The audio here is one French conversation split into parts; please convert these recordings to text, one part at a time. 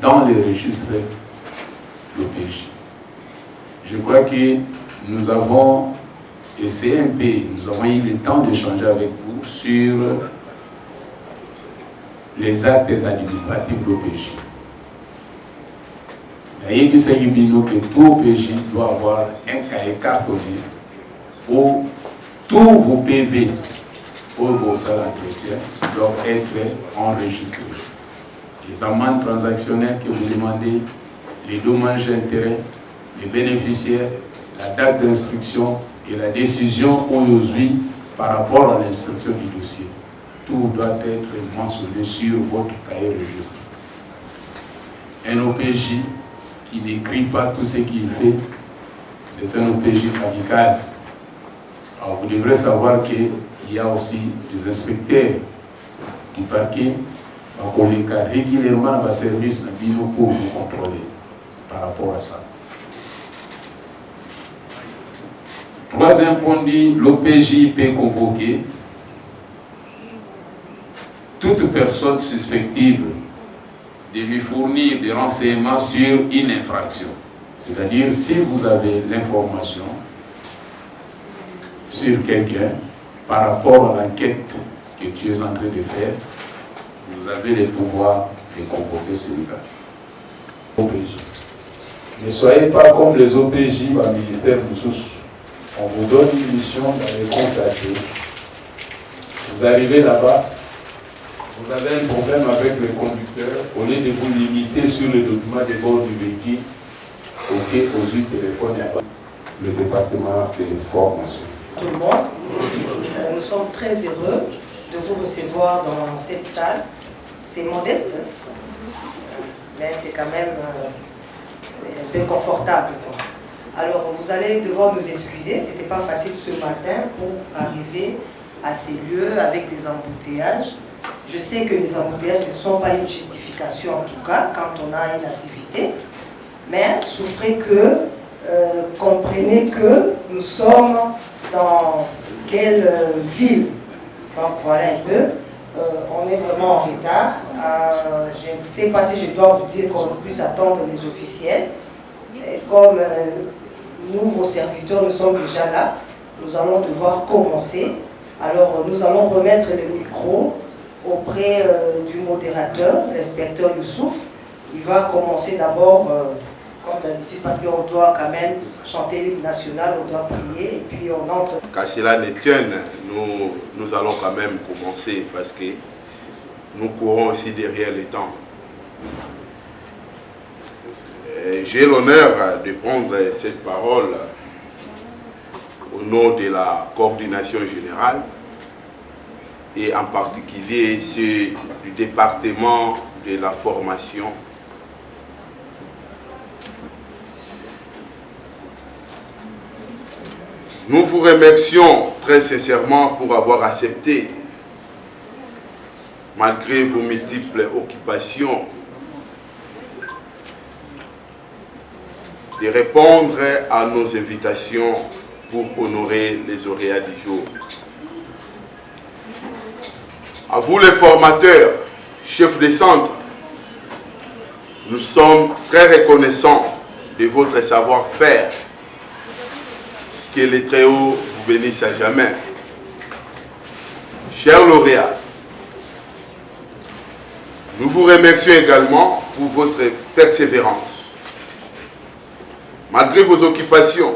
dans les registres l'OPJ. Je crois que nous avons, et CMP, nous avons eu le temps d'échanger avec vous sur les actes administratifs de l'OPJ. Il y a que tout OPJ doit avoir un cahier cartonné où tous vos PV pour vos salaires d'entretien doivent être enregistrés. Les amendes transactionnelles que vous demandez, les dommages d'intérêt, les bénéficiaires, la date d'instruction et la décision aujourd'hui par rapport à l'instruction du dossier. Tout doit être mentionné sur votre cahier registre. Un OPJ qui n'écrit pas tout ce qu'il fait, c'est un OPJ kamikaze. Alors vous devrez savoir qu'il y a aussi des inspecteurs du parquet qui régulièrement dans le service de Bino pour nous contrôler par rapport à ça. Troisième point dit, l'OPJ peut convoquer toute personne suspectible de lui fournir des renseignements sur une infraction. C'est-à-dire, si vous avez l'information sur quelqu'un par rapport à l'enquête que tu es en train de faire, vous avez le pouvoir de convoquer celui-là. OPJ. Ne soyez pas comme les OPJ au ministère Moussous. On vous donne une mission d'aller constater. Vous arrivez là-bas, vous avez un problème avec le conducteur, au lieu de vous limiter sur le document de bord du véhicule, aux huit téléphones le département de formation. Tout le monde, nous sommes très heureux de vous recevoir dans cette salle. C'est modeste, mais c'est quand même un peu confortable. Alors vous allez devoir nous excuser, ce n'était pas facile ce matin pour arriver à ces lieux avec des embouteillages. Je sais que les embouteillages ne sont pas une justification en tout cas quand on a une activité, mais souffrez que, comprenez que nous sommes dans quelle ville. Donc voilà un peu, on est vraiment en retard. Je ne sais pas si je dois vous dire qu'on puisse attendre les officiels. Et comme nous, vos serviteurs, nous sommes déjà là, nous allons devoir commencer. Alors nous allons remettre le micro auprès du modérateur, l'inspecteur Youssouf. Il va commencer d'abord, comme d'habitude, parce qu'on doit quand même chanter l'hymne national, on doit prier, et puis on entre. Qu'à cela ne tienne, nous allons quand même commencer, parce que nous courons aussi derrière le temps. J'ai l'honneur de prendre cette parole au nom de la coordination générale, et en particulier ceux du département de la formation. Nous vous remercions très sincèrement pour avoir accepté, malgré vos multiples occupations, de répondre à nos invitations pour honorer les lauréats du jour. À vous les formateurs, chefs de centre, nous sommes très reconnaissants de votre savoir-faire. Que les Très-Hauts vous bénissent à jamais. Chers lauréats, nous vous remercions également pour votre persévérance. Malgré vos occupations,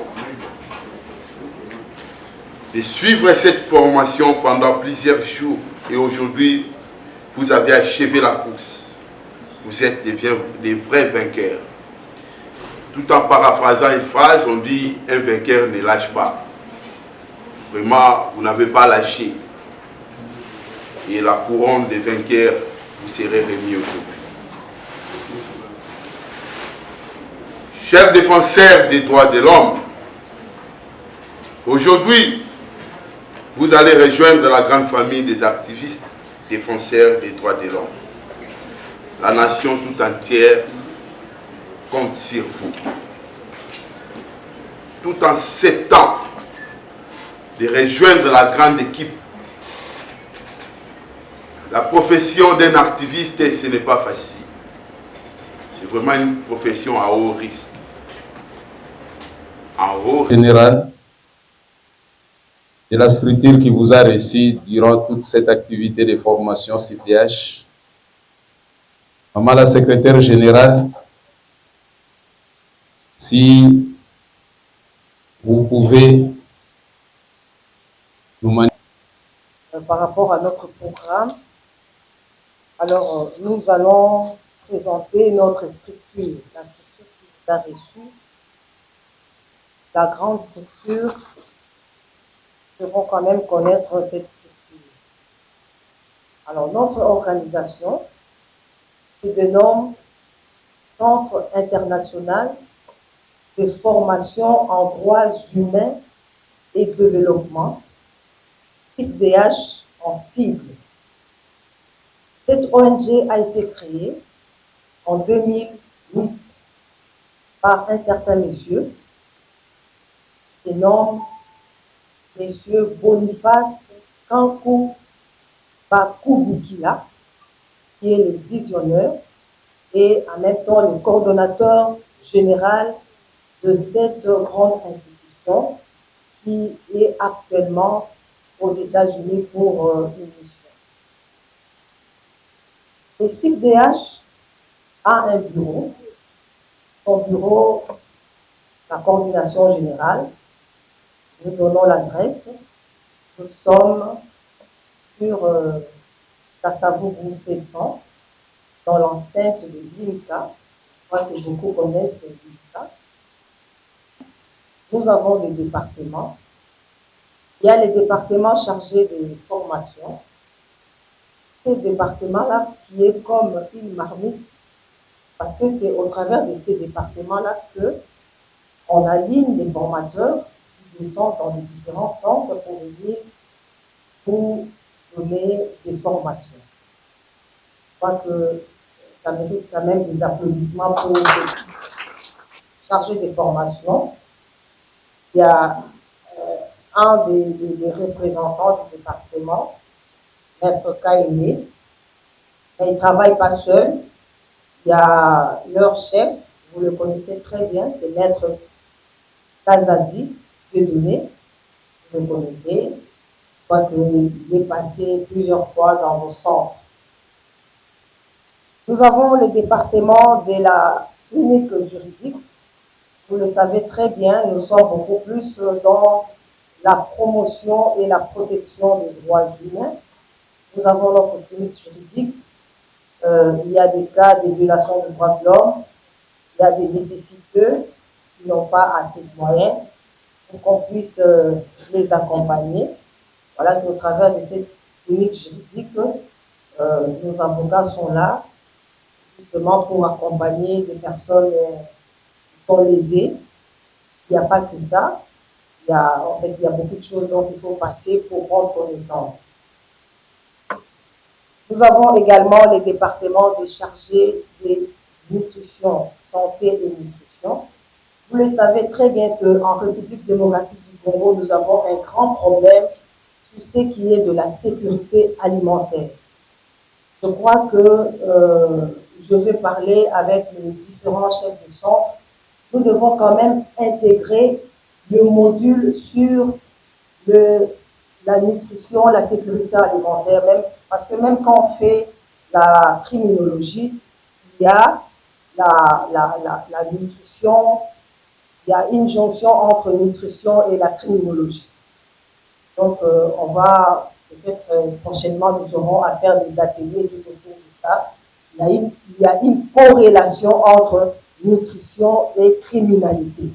de suivre cette formation pendant plusieurs jours et aujourd'hui, vous avez achevé la course. Vous êtes des vrais vainqueurs. Tout en paraphrasant une phrase, on dit « un vainqueur ne lâche pas ». Vraiment, vous n'avez pas lâché. Et la couronne des vainqueurs vous serait remise aujourd'hui. Chers défenseurs des droits de l'homme, aujourd'hui, vous allez rejoindre la grande famille des activistes défenseurs des droits de l'homme. La nation tout entière compte sur vous. Tout en acceptant de rejoindre la grande équipe. La profession d'un activiste, ce n'est pas facile. C'est vraiment une profession à haut risque. En haut Général de la structure qui vous a reçu durant toute cette activité de formation CPH. Maman la secrétaire générale, si vous pouvez nous manipuler. Par rapport à notre programme, alors nous allons présenter notre structure, la structure qui vous a reçu, la grande structure. Nous devons quand même connaître cette structure. Alors notre organisation se dénomme Centre international de formation en droits humains et développement, CIDH en sigle. Cette ONG a été créée en 2008 par un certain monsieur, se nomme monsieur Boniface Kankou Bakubikila, qui est le visionneur et en même temps le coordonnateur général de cette grande institution qui est actuellement aux États-Unis pour une mission. Le CIDH a un bureau. Son bureau, la coordination générale, nous donnons l'adresse. Nous sommes sur Kassavougou 700, dans l'enceinte de l'INCA. Je crois que beaucoup connaissent l'INCA. Nous avons des départements. Il y a les départements chargés de formation. Ce département-là qui est comme une marmite, parce que c'est au travers de ces départements-là qu'on aligne les formateurs qui descendent dans les différents centres pour venir pour donner des formations. Je crois que ça mérite quand même des applaudissements pour les chargés de formation. Il y a un des représentants du département, Maître Kaïné, mais il ne travaille pas seul. Il y a leur chef, vous le connaissez très bien, c'est Maître Kazadi Dieudonné, vous le connaissez. Je crois qu'il est passé plusieurs fois dans vos centres. Nous avons le département de la clinique juridique. Vous le savez très bien, nous sommes beaucoup plus dans la promotion et la protection des droits humains. Nous avons notre clinique juridique. Il y a des cas de violation des droits de l'homme. Il y a des nécessiteux qui n'ont pas assez de moyens pour qu'on puisse les accompagner. Voilà qu'au travers de cette clinique juridique, nos avocats sont là justement pour accompagner des personnes qui sont lésées. Il n'y a pas que ça. Il y a beaucoup de choses dont il faut passer pour prendre connaissance. Nous avons également les départements des chargés de nutrition, santé et nutrition. Vous le savez très bien qu'en République démocratique du Congo, nous avons un grand problème sur ce qui est de la sécurité alimentaire. Je crois que je vais parler avec les différents chefs de centre. Nous devons quand même intégrer le module sur la nutrition, la sécurité alimentaire, parce que même quand on fait la criminologie, il y a la nutrition, il y a une jonction entre nutrition et la criminologie. Donc, on va, peut-être prochainement, nous aurons à faire des ateliers tout autour de ça. Il y a une corrélation entre nutrition et criminalité.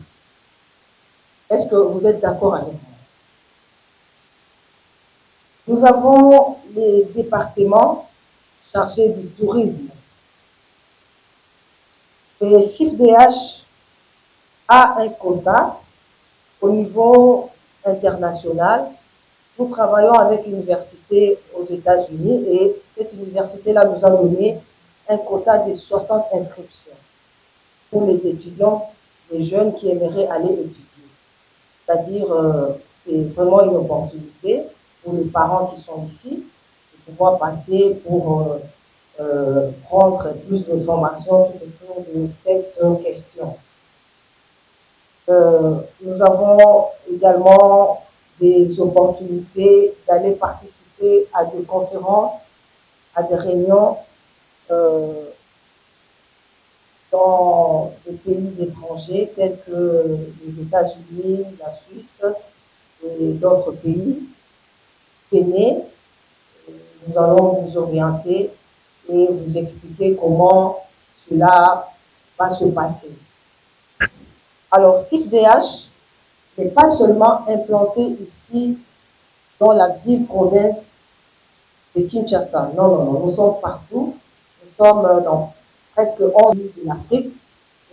Est-ce que vous êtes d'accord avec moi? Nous avons les départements chargés du tourisme. Le CIDH a un quota au niveau international. Nous travaillons avec l'université aux États-Unis et cette université-là nous a donné un quota de 60 inscriptions pour les étudiants, les jeunes qui aimeraient aller étudier. C'est-à-dire, c'est vraiment une opportunité pour les parents qui sont ici de pouvoir passer pour prendre plus d'informations tout autour de cette question. Nous avons également des opportunités d'aller participer à des conférences, à des réunions dans des pays étrangers tels que les États-Unis, la Suisse et d'autres pays. Venez, nous allons vous orienter et vous expliquer comment cela va se passer. Alors, CIFDH n'est pas seulement implanté ici dans la ville-province de Kinshasa. Non, non, non, nous sommes partout. Nous sommes dans presque 11 pays de l'Afrique.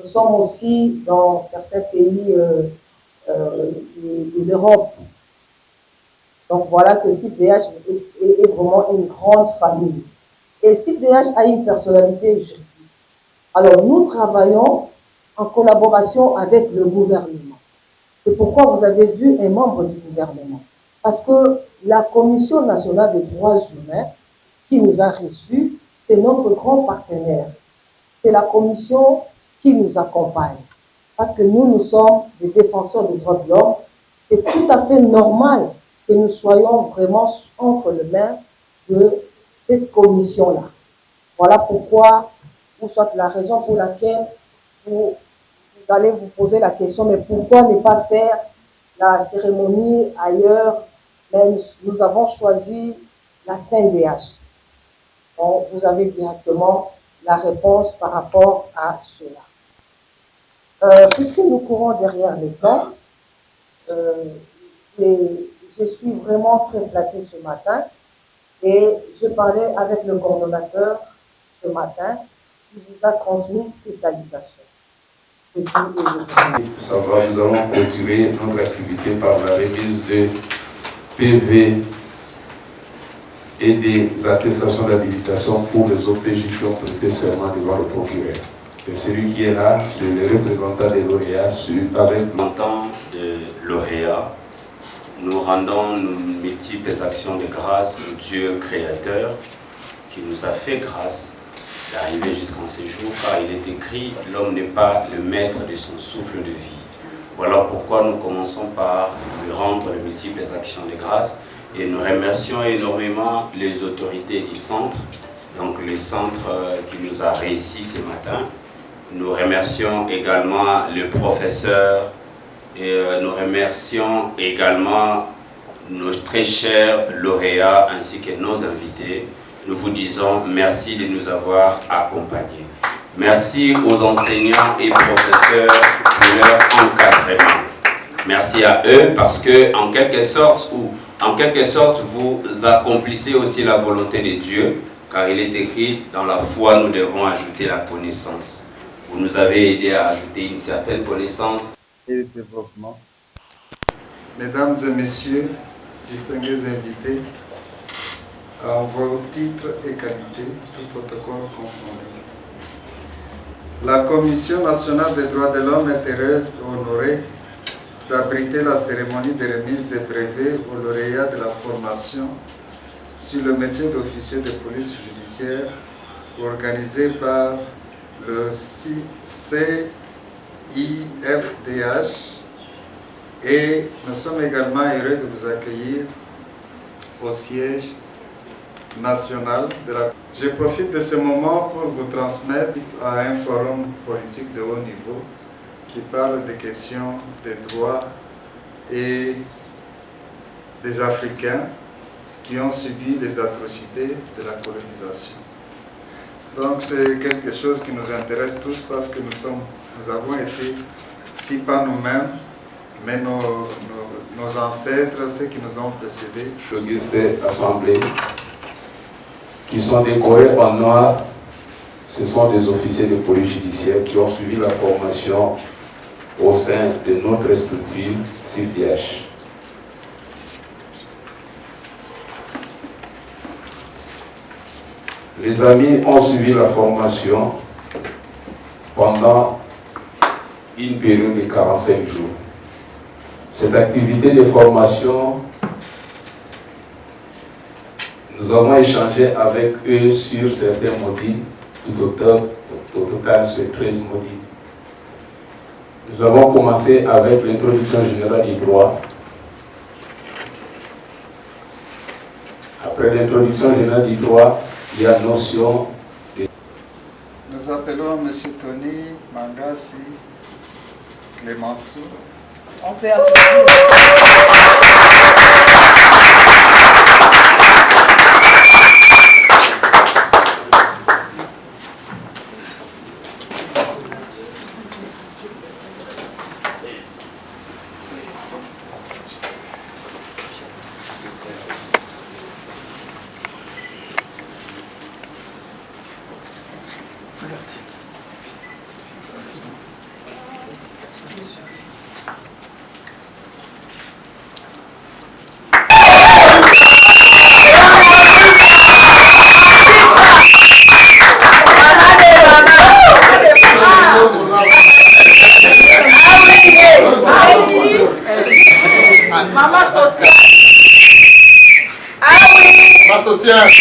Nous sommes aussi dans certains pays de l'Europe. Donc voilà que CIFDH est vraiment une grande famille. Et CIFDH a une personnalité juridique. Alors nous travaillons en collaboration avec le gouvernement. C'est pourquoi vous avez vu un membre du gouvernement. Parce que la Commission nationale des droits humains qui nous a reçus, c'est notre grand partenaire. C'est la commission qui nous accompagne. Parce que nous sommes des défenseurs des droits de l'homme. C'est tout à fait normal que nous soyons vraiment entre les mains de cette commission-là. Voilà pourquoi, ou soit la raison pour laquelle vous allez vous poser la question, mais pourquoi ne pas faire la cérémonie ailleurs? Mais nous avons choisi la CNDH. Donc, vous avez directement la réponse par rapport à cela. Puisque nous courons derrière le temps, je suis vraiment très flattée ce matin et je parlais avec le coordonnateur ce matin qui vous a transmis ses salutations. Ça va, nous allons clôturer notre activité par la remise de PV et des attestations d'habilitation pour les OPJ qui ont prêté serment devant le procureur. Et celui qui est là, c'est le représentant des lauréats avec le montant de lauréats. Nous rendons nos multiples actions de grâce au Dieu créateur qui nous a fait grâce d'arriver jusqu'en ces jours, car il est écrit « L'homme n'est pas le maître de son souffle de vie ». Voilà pourquoi nous commençons par lui rendre les multiples actions de grâce et nous remercions énormément les autorités du centre, donc le centre qui nous a réussi ce matin. Nous remercions également le professeur et nous remercions également nos très chers lauréats ainsi que nos invités. Nous vous disons merci de nous avoir accompagnés. Merci aux enseignants et professeurs pour leur encadrement. Merci à eux parce que en quelque sorte, vous accomplissez aussi la volonté de Dieu, car il est écrit dans la foi nous devons ajouter la connaissance. Vous nous avez aidé à ajouter une certaine connaissance et développement. Mesdames et messieurs, distingués invités, en vos titres et qualités, tout protocole confondu. La Commission nationale des droits de l'homme est heureuse et honorée d'abriter la cérémonie de remise des brevets aux lauréats de la formation sur le métier d'officier de police judiciaire organisée par le CIFDH, et nous sommes également heureux de vous accueillir au siège national de la... Je profite de ce moment pour vous transmettre à un forum politique de haut niveau qui parle des questions des droits et des Africains qui ont subi les atrocités de la colonisation. Donc c'est quelque chose qui nous intéresse tous parce que nous avons été, si pas nous-mêmes, mais nos ancêtres, ceux qui nous ont précédés. L'Auguste Assemblée, qui sont décorés en noir, ce sont des officiers de police judiciaire qui ont suivi la formation au sein de notre structure CIFDH. Les amis ont suivi la formation pendant une période de 45 jours. Cette activité de formation, nous avons échangé avec eux sur certains modules tout Au total, c'est 13 modules. Nous avons commencé avec l'introduction générale du droit. Après l'introduction générale du droit, il y a notion de... Nous appelons M. Tony Mangassi Clémenceau. On peut applaudir. Maman sociale. Ah oui. Ma sociale.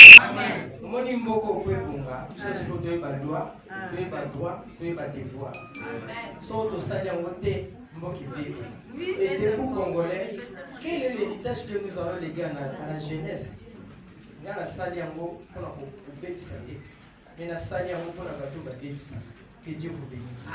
Moni mboko kwefunga, sio toyeba loi, toyeba droit, toyeba devoir. So to sali yango te mboki bébé. Et debout congolais, quel est l'héritage que nous allons léguer à la jeunesse? Nga la sali yango pour la bébisa te. Mais la sali yango pour la bateau ba bébisa. Que Dieu vous bénisse.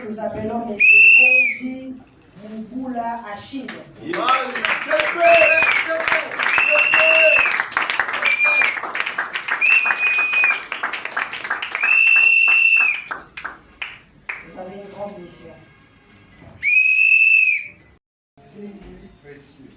Nous appelons M. Kondi Mugula Achille. Vous avez une grande mission. Signe précieux.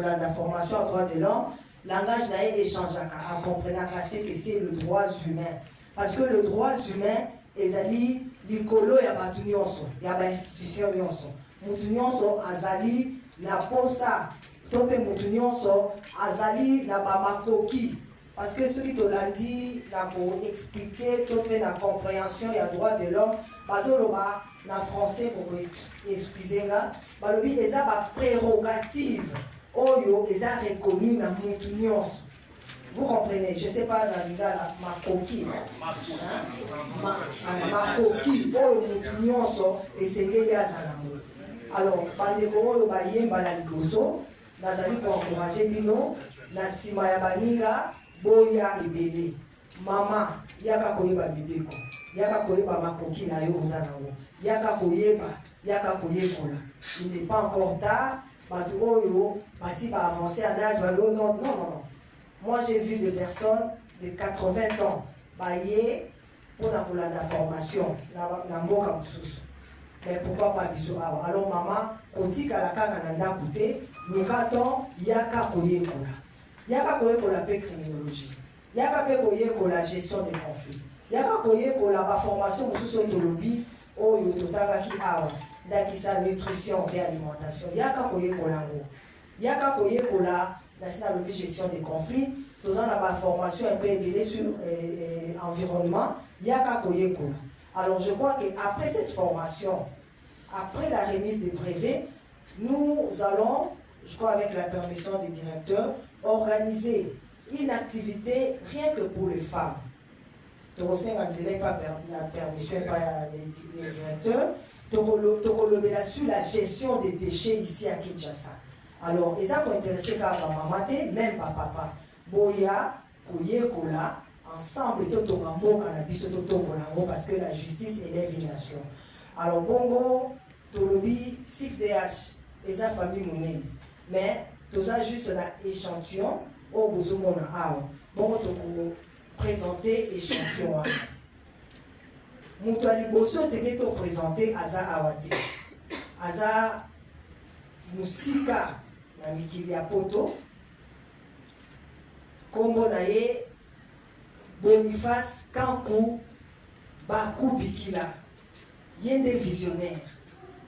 La formation en droit de l'homme, langage n'a échange à comprendre que c'est le droit humain. Parce que le droit humain, ezali likolo ya batu nyonso, ya ba institution nyonso. Mutu nyonso azali na posa, tope mutu nyonso azali na ba makoki. Parce que ce qui te l'a dit, pour expliquer, tope na compréhension ya droit de l'homme, bazoloba na français pour excuser nga, balobi eza ba prérogative. Oyo eza reconnu na mutu nyonso. Vous comprenez? Je ne sais pas dans l'Inga, ma coquille. Ma coquille, oyo mutu nyonso esengeli azalamu. Alors, bandeko oyo bayemba na liboso, nazali ko encourager bino na sima ya baninga boya ebele. Mama, yaka koyeba mibeko, yaka koyeba makoki na yo ozanango, yaka koyeba, yaka koyekola. Il n'est pas encore tard. Si va avancer en âge, non, non, non, non. Moi, j'ai vu des personnes de 80 ans, pour la formation, mais pourquoi pas Bissora? Alors, maman, quand tu as la carte en anda coûté, le carton, yaka koyekola. Yaka koyekola pe criminologie. Yaka koyekola gestion des conflits. Yaka koyekola la formation sous son lobby, oyo totangaki awa. Dakisa nutrition et alimentation. Yaka koyekola ngo. Yaka koyekola la lobby gestion des conflits. Nous avons la formation un peu ébélée sur environnement. Yaka koyekola. Alors je crois qu'après cette formation, après la remise des brevets, nous allons, je crois avec la permission des directeurs, organiser une activité rien que pour les femmes. la permission par les directeurs, sur la gestion des déchets ici à Kinshasa. Alors, ils ont intéressé à maman, même à papa. Boya, Koyekola, ensemble, parce que la justice élève une nation. Alors, Bongo, Tolobi, SIFDH, les familles Mounene. Mais, tout ça juste un échantillon au Bozomona Ao. Bongo, Toko présenter échantillon. Moutouali Bosso, t'es présenté Aza Awate. Aza Musika, na mikili ya poto. Kombo na ye Boniface Kampu Bakou Bikila. Yende visionnaire.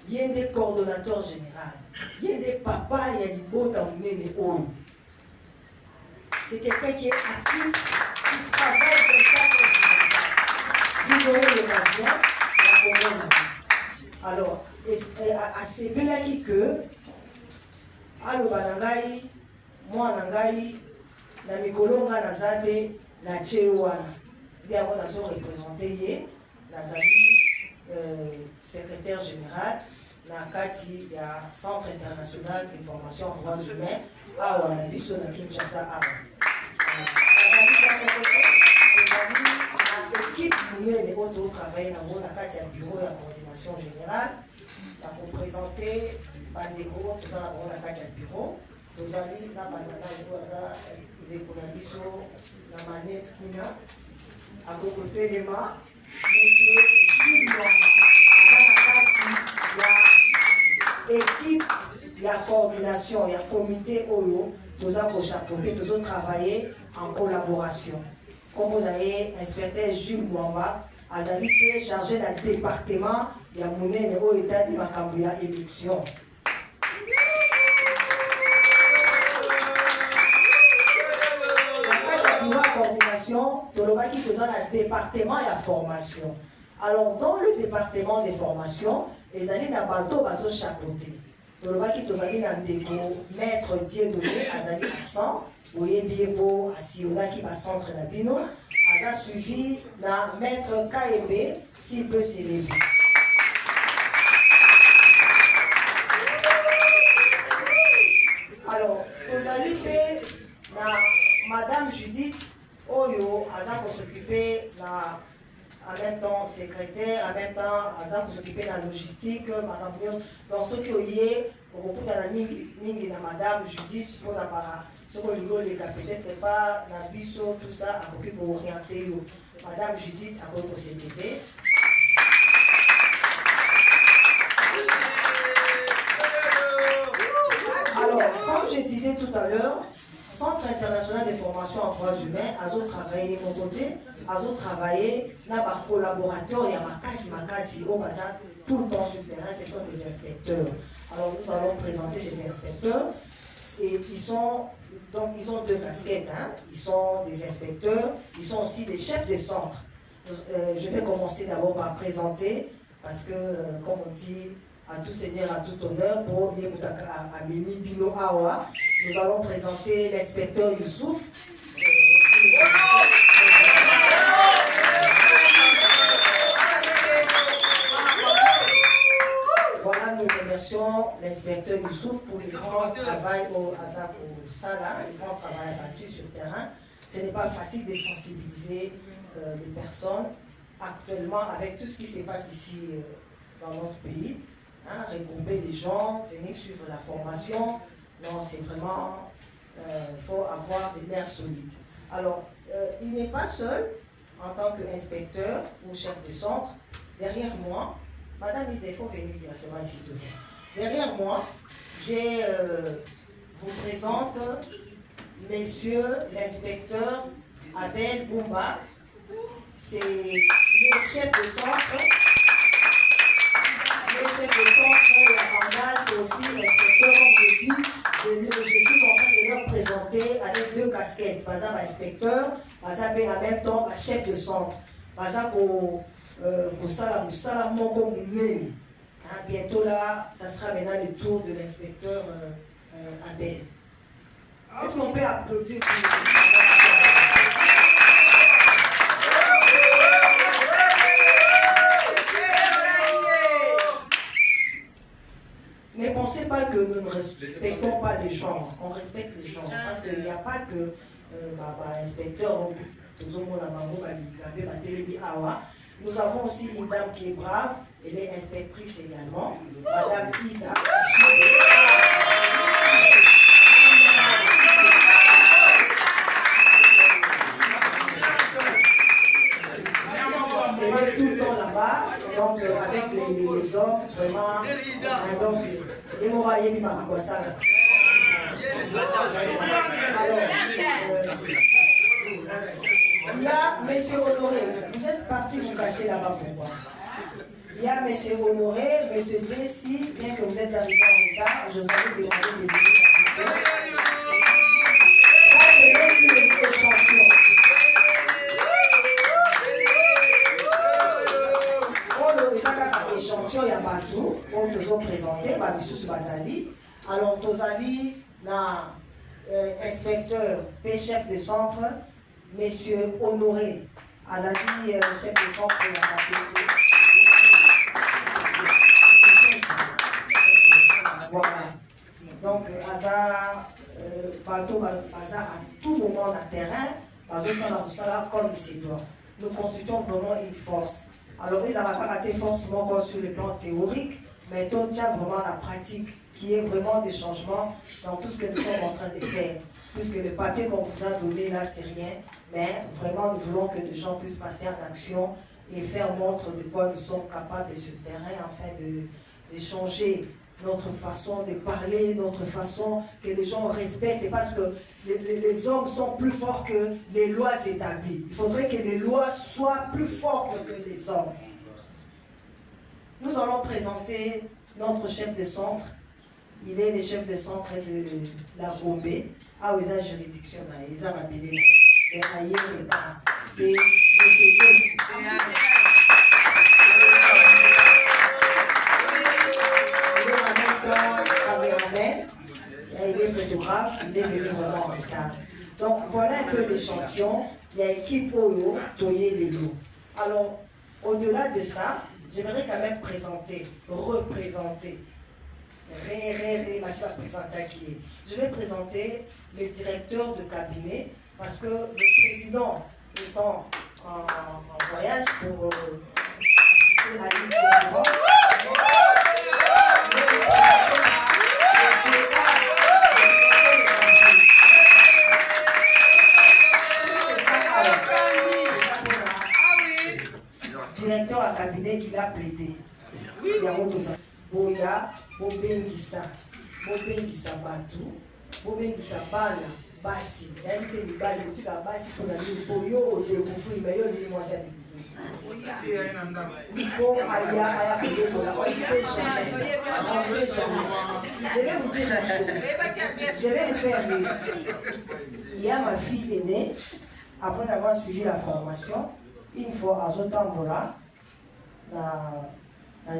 Yende coordonnateur général. Yende papa Yalibota Mounene Oyo. C'est quelqu'un qui est actif, qui travaille dans le cadre. Vous aurez l'occasion de la comprendre. Alors, à ces belles que, aloba nangai, moi nangai, na mikolonga nazade, na chewana. Bien, on a représenté Nazali, secrétaire général, na Kati, il y a Centre international de formation en droits humains, à Wanabiso, na Kinshasa, à l'équipe nous autres travailler dans le bureau de la coordination générale. Pour présenter Bandeko, tout ça dans le bureau. Nous allons la banana de Konabiso, la manette Kuna, à côté des mains, monsieur Jules il y a équipe, il y a coordination, il y a comité Oyo, nous avons chapeauté, nous avons travaillé en collaboration. Comme on a eu inspecteur Jules Mwamba, Azali peut charger d'un département, il y a Mounene au état de Makambouya élection. La coordination, Tolobaki faisant un département et la formation. Alors, dans le département des formations, les années n'a pas d'eau chapeauté. Tolobaki Tozali Nandeko, maître Dieudonné, Azali absent. Oyebiepo, Asiona qui va centre Nabino, a suivi la maître KMB s'il peut s'élever. Alors, Tozali P, Madame Judith, Oyo, Aza pour s'occuper en même temps secrétaire, en même temps Aza pour s'occuper de la logistique, dans ce qui est, beaucoup de la mingi na Madame Judith pour la para. Ce qu'on lui peut-être pas la biso, tout ça, pour orienter. Madame Judith a pour s'élever. Alors, comme je disais tout à l'heure, Centre international de formation en droits humains, a travaillé de mon côté, a travaillé dans les collaborateurs, il y a Makasi, au bazar, tout le temps sur le terrain, ce sont des inspecteurs. Alors, nous allons présenter ces inspecteurs. Et ils ont deux casquettes, hein. Ils sont des inspecteurs, ils sont aussi des chefs de centre. Je vais commencer d'abord par présenter, parce que, comme on dit, à tout seigneur, à tout honneur, pour Yemutaka Amimi Bino Awa, nous allons présenter l'inspecteur Youssouf. Voilà, nous remercions l'inspecteur Youssouf pour le grand travail au Sala, le grand travail abattu sur le terrain. Ce n'est pas facile de sensibiliser les personnes actuellement avec tout ce qui se passe ici dans notre pays. Hein, regrouper les gens, venir suivre la formation. Non, c'est vraiment, il faut avoir des nerfs solides. Alors, il n'est pas seul en tant qu'inspecteur ou chef de centre. Derrière moi, Madame Ida, il faut venir directement ici devant. Derrière moi, vous présente Monsieur l'inspecteur Abel Boumba. C'est le chef de centre. Le chef de centre, la Bandale, c'est aussi l'inspecteur, comme je dis. Je suis en train de leur présenter avec deux casquettes. Par exemple, inspecteur, par exemple, en même temps, chef de centre. Par exemple, bientôt là, ça sera maintenant le tour de l'inspecteur Abel. Est-ce qu'on peut applaudir pour ne pensez pas que nous ne respectons pas les gens. On respecte les gens. Parce qu'il n'y a pas que inspecteur, nous avons aussi une dame qui est brave, elle est inspectrice également, Madame Ida. Elle est tout le temps là-bas, donc avec les hommes, vraiment. Donc, et moi, il y a ça. Alors, il y a M. Honoré, vous êtes parti vous cacher là-bas pourquoi? Il y a M. Honoré, M. Jessie, bien que vous êtes arrivé en retard, je vous avais demandé de venir. Ça, c'est même plus l'échantillon. Échantillon, il y a partout, on nous a présenté, Babissous Bazali. Alors, Tozali, inspecteur, chef de centre, Monsieur Honoré, Azali, chef de centre, voilà. Donc, Azar, bateau, Bazar à tout moment dans le terrain, comme il se doit. Nous constituons vraiment une force. Alors, ils n'ont pas raté forcément sur le plan théorique, mais tout tient vraiment la pratique, qui est vraiment des changements dans tout ce que nous sommes en train de faire. Puisque le papier qu'on vous a donné là, c'est rien, mais vraiment nous voulons que les gens puissent passer en action et faire montre de quoi nous sommes capables sur le terrain afin de changer notre façon de parler, notre façon que les gens respectent, parce que les hommes sont plus forts que les lois établies. Il faudrait que les lois soient plus fortes que les hommes. Nous allons présenter notre chef de centre. Il est le chef de centre de la Gombe. Ah, ils ont juridiction, ils ont appelé, mais ailleurs et pas. C'est M. Jesse. Il est photographe, il est venu vraiment en retard. Donc voilà un peu l'échantillon. Il y a équipe Oyo, Toye Lelo. Alors, au-delà de ça, j'aimerais quand même représenter. Je vais présenter le directeur de cabinet parce que le président étant en voyage pour assister à une conférence. Directeur à cabinet, il a plaidé. Il y a d'autres. Boya, Bobengisa Batu, Bobengisa Bana, Basi, l'invité du bal, le Basi pour la vie, Boyo, découvrir, mais yo, lui, moi, ça découvrir. Il faut aller à la on ne sait jamais. Je vais vous dire une chose. Je vais vous faire rire. Il y a ma fille aînée, après avoir suivi la formation, une fois à Zotambola,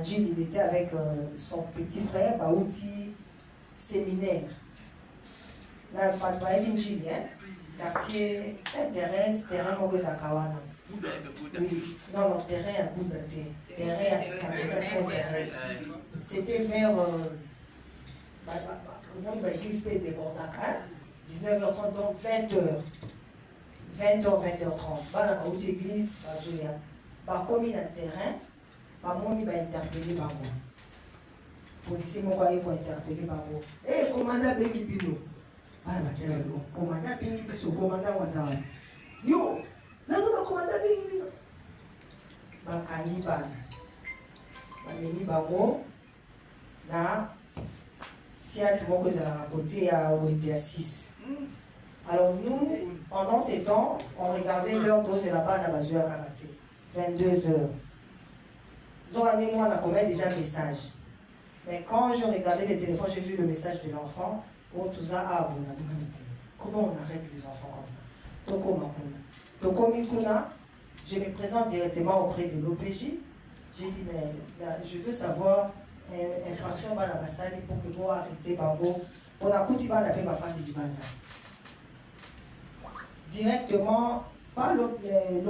Gilles, il était avec son petit frère, Baouti, séminaire. Là, pas de Gilles, quartier Sainte-Thérèse, terrain Mogozakawana. Oui, non, terrain à Bouddhaté, terrain à Sainte-Thérèse. C'était vers l'église de Bordaka, 19h30, donc 20h. 20h30. Bana Baouti église, Bazouya. Bakomi dans le terrain. Bamoni va interpeller Bango. Policier moko aye pour interpeller Bango. Eh, commandant Bengi Bino. Bana matela lo. Commandant Bengi Biso, commandant Wazawa. Yo, nazo ba commandant Bengi Bino. Bakani bana. Bamemi Bango na siat moko ezala côté à Wendia 6. Alors nous, pendant ces temps, on regardait l'heure dose et là-bas, on a besoin de rabatter. 22h. Donc, moi, on a combien déjà de messages. Mais quand je regardais les téléphones, j'ai vu le message de l'enfant. Oh, tout ça, ah, bon, comment on arrête les enfants comme ça? Toko Makuna. Toko Mikuna, je me présente directement auprès de l'OPJ. J'ai dit, mais là, je veux savoir, infraction à la Bassali pour que vous arrêtez Bango. Pour la coupe, on appelle ma femme de Libanda. Directement, pas l'autre.